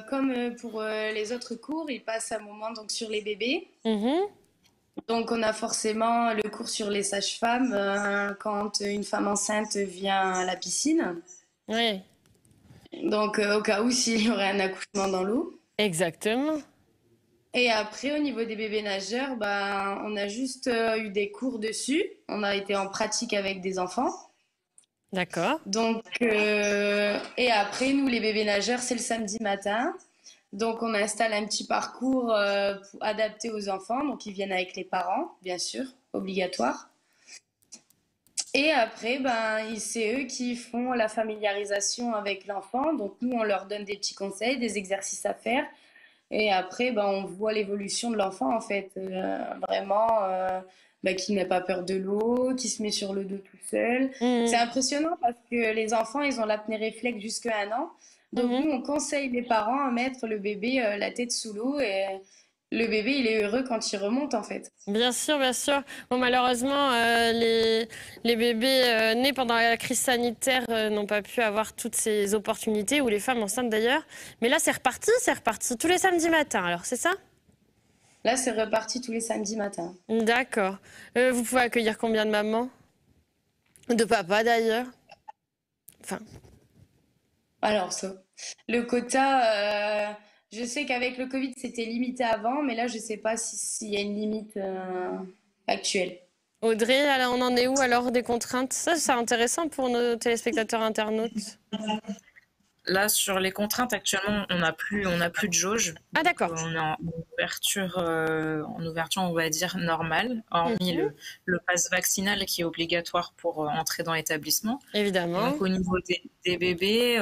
comme pour les autres cours, ils passent un moment donc sur les bébés. Mhm. Donc on a forcément le cours sur les sages-femmes quand une femme enceinte vient à la piscine. Oui, Donc au cas où s'il y aurait un accouchement dans l'eau. exactement. Et après au niveau des bébés nageurs, ben, on a juste eu des cours dessus. On a été en pratique avec des enfants. D'accord. Donc et après nous les bébés nageurs c'est le samedi matin. Donc on installe un petit parcours adapté aux enfants. Donc ils viennent avec les parents, bien sûr, obligatoire. Et après, ben, c'est eux qui font la familiarisation avec l'enfant. Donc nous, on leur donne des petits conseils, des exercices à faire. Et après, ben, on voit l'évolution de l'enfant, en fait. Vraiment, ben, qu'il n'a pas peur de l'eau, qu'il se met sur le dos tout seul. C'est Mhm. impressionnant parce que les enfants, ils ont l'apnée réflexe jusqu'à 1 an. Donc Mhm. nous, on conseille les parents à mettre le bébé la tête sous l'eau. Et le bébé, il est heureux quand il remonte, en fait. Bien sûr, bien sûr. Bon, malheureusement, les bébés nés pendant la crise sanitaire n'ont pas pu avoir toutes ces opportunités, ou les femmes enceintes d'ailleurs. Mais là, c'est reparti tous les samedis matins, alors c'est ça? Là, c'est reparti tous les samedis matins. D'accord. Vous pouvez accueillir combien de mamans? De papa d'ailleurs? Enfin, Alors, le quota, je sais qu'avec le Covid, c'était limité avant, mais là, je sais pas s'il y a une limite actuelle. Audrey, alors, on en est où alors des contraintes? Ça, c'est intéressant pour nos téléspectateurs internautes. Là, sur les contraintes, actuellement, on n'a plus de jauge. Ah, Donc, d'accord. on est en ouverture, on va dire, normale, hormis Mhm. le pass vaccinal qui est obligatoire pour entrer dans l'établissement. Et Évidemment. donc, au niveau des bébés,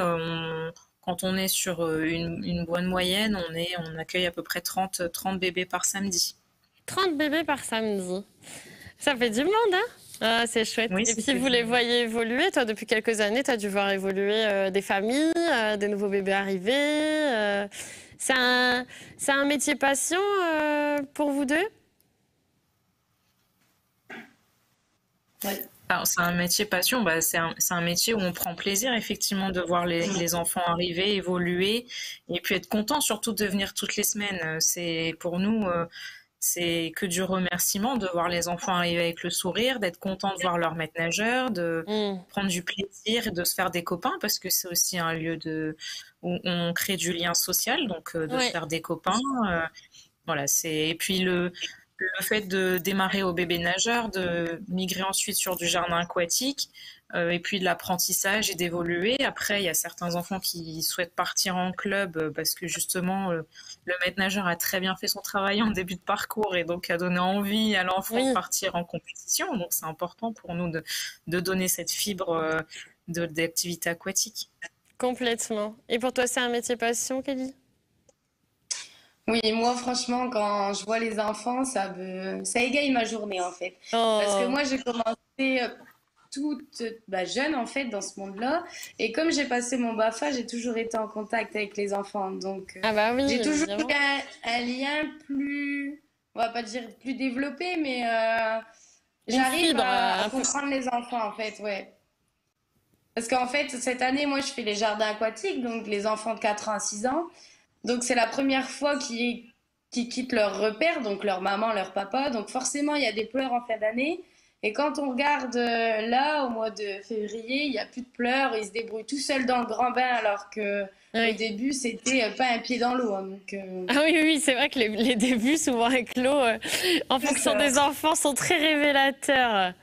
quand on est sur une bonne moyenne, on accueille à peu près 30 bébés par samedi. 30 bébés par samedi. Ça fait du monde, hein? Ah, c'est chouette. Oui, Et c'est puis, vous les voyez évoluer. Toi, depuis quelques années, tu as dû voir évoluer des familles, des nouveaux bébés arrivés. C'est un, c'est un métier passion pour vous deux? Ouais. Alors, c'est un métier passion, bah, c'est un métier où on prend plaisir effectivement de voir les enfants arriver, évoluer et puis être content surtout de venir toutes les semaines. C'est pour nous, c'est que du remerciement de voir les enfants arriver avec le sourire, d'être content de voir leur maître nageur, de Hmm. prendre du plaisir et de se faire des copains parce que c'est aussi un lieu où on crée du lien social, donc de se Ouais. faire des copains. euh, voilà, et puis le fait de démarrer au bébé nageur, de migrer ensuite sur du jardin aquatique, et puis de l'apprentissage et d'évoluer. Après, il y a certains enfants qui souhaitent partir en club parce que justement, le maître nageur a très bien fait son travail en début de parcours et donc a donné envie à l'enfant de Oui, partir en compétition. Donc c'est important pour nous de donner cette fibre d'activité aquatique. complètement. Et pour toi, c'est un métier passion, Kelly? Oui, moi, franchement, quand je vois les enfants, ça égaye ma journée, en fait. Parce que Oh, moi, j'ai commencé toute bah, jeune, en fait, dans ce monde-là. Et comme j'ai passé mon BAFA, j'ai toujours été en contact avec les enfants. Donc, ah bah oui, j'ai toujours eu évidemment. un lien plus, on va pas dire plus développé, mais Une j'arrive fibre, à un peu. comprendre les enfants, en fait, ouais. Parce qu'en fait, cette année, moi, je fais les jardins aquatiques, donc les enfants de 4 ans à 6 ans. Donc c'est la première fois qu'ils quittent leur repère, donc leur maman, leur papa. Donc forcément, il y a des pleurs en fin d'année. Et quand on regarde là, au mois de février, il n'y a plus de pleurs, il se débrouille tout seul dans le grand bain, alors que au Oui. début, c'était pas un pied dans l'eau, hein. Donc, Ah oui, oui, c'est vrai que les débuts, souvent avec l'eau, en c'est fonction ça. des enfants, sont très révélateurs.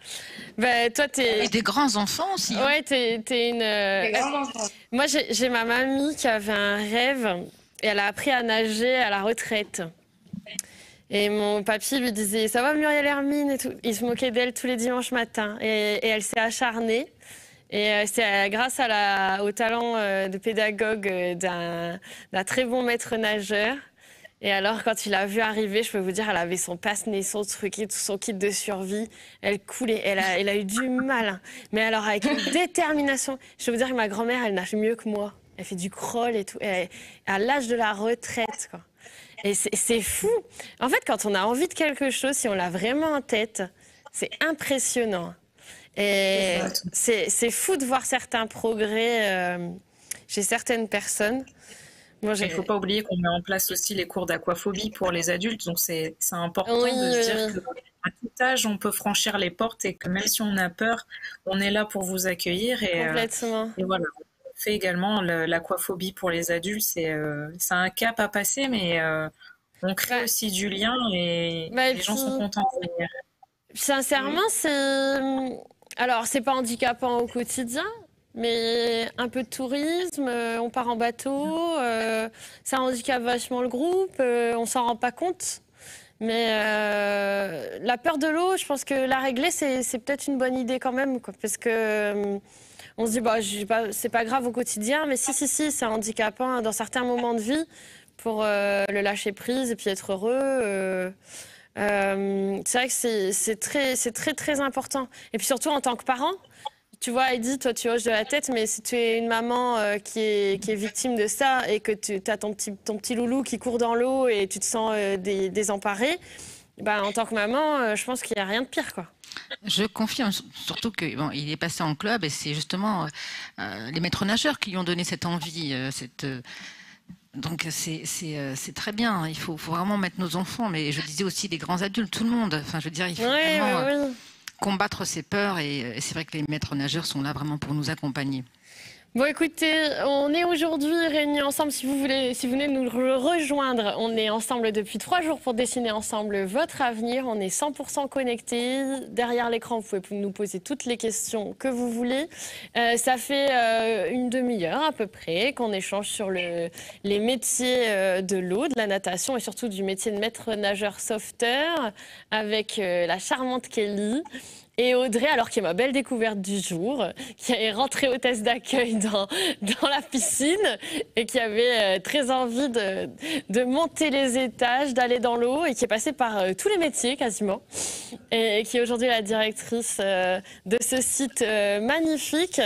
Bah, toi, Et des grands enfants aussi, hein. ouais, t'es une. Les grands enfants. Moi, j'ai ma mamie qui avait un rêve et elle a appris à nager à la retraite. Et mon papy lui disait, ça va Muriel Hermine et tout. Il se moquait d'elle tous les dimanches matins. Et elle s'est acharnée. Et c'est grâce au talent de pédagogue d'un très bon maître nageur. Et alors, quand il a vu arriver, je peux vous dire, elle avait son passe-nez, son truc et tout, son kit de survie. Elle coulait, elle a eu du mal, hein. Mais alors, avec une détermination. Je peux vous dire que ma grand-mère, elle nage mieux que moi. Elle fait du crawl et tout. À l'âge de la retraite, quoi. Et c'est fou. En fait, quand on a envie de quelque chose, si on l'a vraiment en tête, c'est impressionnant. Et c'est fou de voir certains progrès chez certaines personnes. Moi, Il ne faut pas oublier qu'on met en place aussi les cours d'aquaphobie pour les adultes, donc c'est important Oui, de se dire oui. qu'à tout âge, on peut franchir les portes et que même si on a peur, on est là pour vous accueillir. Complètement. Et voilà, on fait également l'aquaphobie pour les adultes. C'est un cap à passer, mais on crée Bah, aussi du lien et bah, et les gens sont puis, contents de venir. sincèrement, alors, c'est pas handicapant au quotidien, mais un peu de tourisme, on part en bateau, ça handicape vachement le groupe, on s'en rend pas compte. Mais la peur de l'eau, je pense que la régler, c'est peut-être une bonne idée quand même, quoi, parce que on se dit, bah, c'est pas grave au quotidien, mais si, c'est handicapant dans certains moments de vie pour le lâcher prise et puis être heureux. C'est vrai que c'est très, très important. Et puis surtout en tant que parent, tu vois, Heidi, toi, tu hoches de la tête, mais si tu es une maman qui est victime de ça et que tu as ton petit loulou qui court dans l'eau et tu te sens désemparée, bah, en tant que maman, je pense qu'il n'y a rien de pire, quoi. Je confirme, surtout que bon, il est passé en club et c'est justement les maîtres nageurs qui lui ont donné cette envie, donc c'est très bien. Il faut vraiment mettre nos enfants, mais je disais aussi les grands adultes, tout le monde. Enfin, je veux dire, il faut Oui, vraiment oui. combattre ses peurs et c'est vrai que les maîtres nageurs sont là vraiment pour nous accompagner. Bon, écoutez, on est aujourd'hui réunis ensemble. Si vous venez nous rejoindre, on est ensemble depuis 3 jours pour dessiner ensemble votre avenir. On est 100% connectés. Derrière l'écran, vous pouvez nous poser toutes les questions que vous voulez. Ça fait une demi-heure à peu près qu'on échange sur les métiers de l'eau, de la natation et surtout du métier de maître nageur sauveteur avec la charmante Kelly. Et Audrey, alors qui est ma belle découverte du jour, qui est rentrée hôtesse d'accueil dans la piscine et qui avait très envie de monter les étages, d'aller dans l'eau et qui est passée par tous les métiers quasiment. Et qui est aujourd'hui la directrice de ce site magnifique.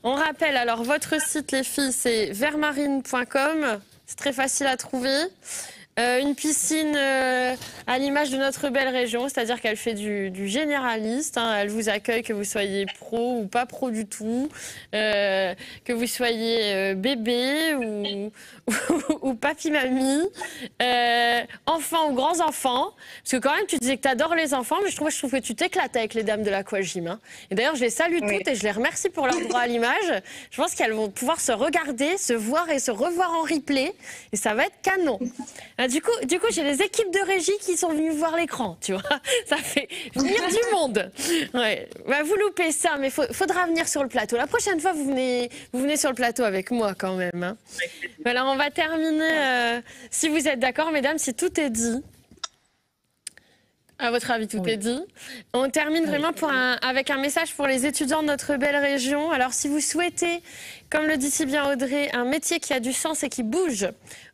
On rappelle alors votre site les filles, c'est vermarine.com. C'est très facile à trouver. Une piscine à l'image de notre belle région, c'est-à-dire qu'elle fait du généraliste, hein. Elle vous accueille que vous soyez pro ou pas pro du tout, que vous soyez bébé ou papy-mamie, enfants ou grands-enfants. Parce que quand même, tu disais que tu adores les enfants, mais je trouve que tu t'éclates avec les dames de l'aquagym, hein. Et d'ailleurs, je les salue toutes et je les remercie pour leur droit à l'image. Je pense qu'elles vont pouvoir se regarder, se voir et se revoir en replay. Et ça va être canon. Du coup, j'ai les équipes de régie qui sont venues voir l'écran, tu vois. Ça fait venir du monde. Ouais. Bah, vous loupez ça, mais faudra venir sur le plateau. La prochaine fois, vous venez sur le plateau avec moi quand même, hein. Voilà, on va terminer, si vous êtes d'accord, mesdames, si tout est dit. À votre avis, tout est dit. On termine vraiment avec un message pour les étudiants de notre belle région. Alors, si vous souhaitez, comme le dit si bien Audrey, un métier qui a du sens et qui bouge,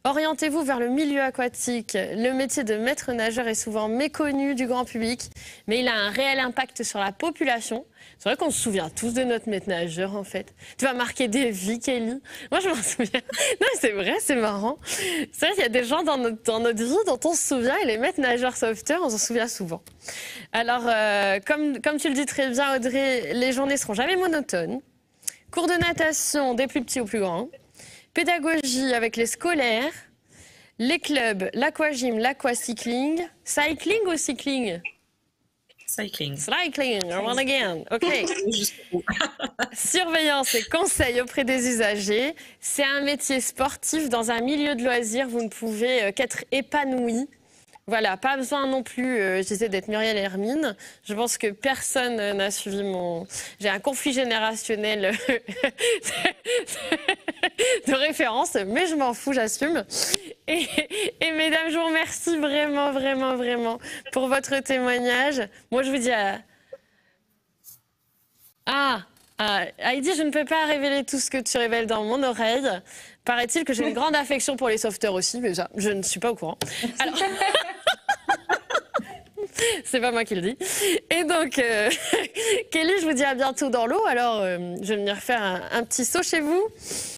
orientez-vous vers le milieu aquatique. Le métier de maître nageur est souvent méconnu du grand public, mais il a un réel impact sur la population. C'est vrai qu'on se souvient tous de notre maître nageur, en fait. Tu vas marquer des vies, Kelly. Moi, je m'en souviens. Non, c'est vrai, c'est marrant. C'est vrai qu'il y a des gens dans notre vie dont on se souvient, et les maîtres nageurs sauveteurs, on s'en souvient souvent. Alors, comme tu le dis très bien, Audrey, les journées seront jamais monotones. Cours de natation des plus petits aux plus grands. Pédagogie avec les scolaires. Les clubs, l'aquagym, l'aquacycling. Cycling ou cycling ? Cycling. Cycling, on again. OK. Surveillance et conseil auprès des usagers. C'est un métier sportif dans un milieu de loisirs. Vous ne pouvez qu'être épanoui. Voilà, pas besoin non plus, j'essaie d'être Muriel Hermine. Je pense que personne n'a suivi mon... J'ai un conflit générationnel de référence, mais je m'en fous, j'assume. Et mesdames, je vous remercie vraiment, vraiment, vraiment pour votre témoignage. Moi, je vous dis Heidi, je ne peux pas révéler tout ce que tu révèles dans mon oreille. Paraît-il que j'ai une grande affection pour les sauveteurs aussi, mais ça, je ne suis pas au courant. Alors... C'est pas moi qui le dis. Et donc, Kelly, je vous dis à bientôt dans l'eau. Alors, je vais venir faire un petit saut chez vous.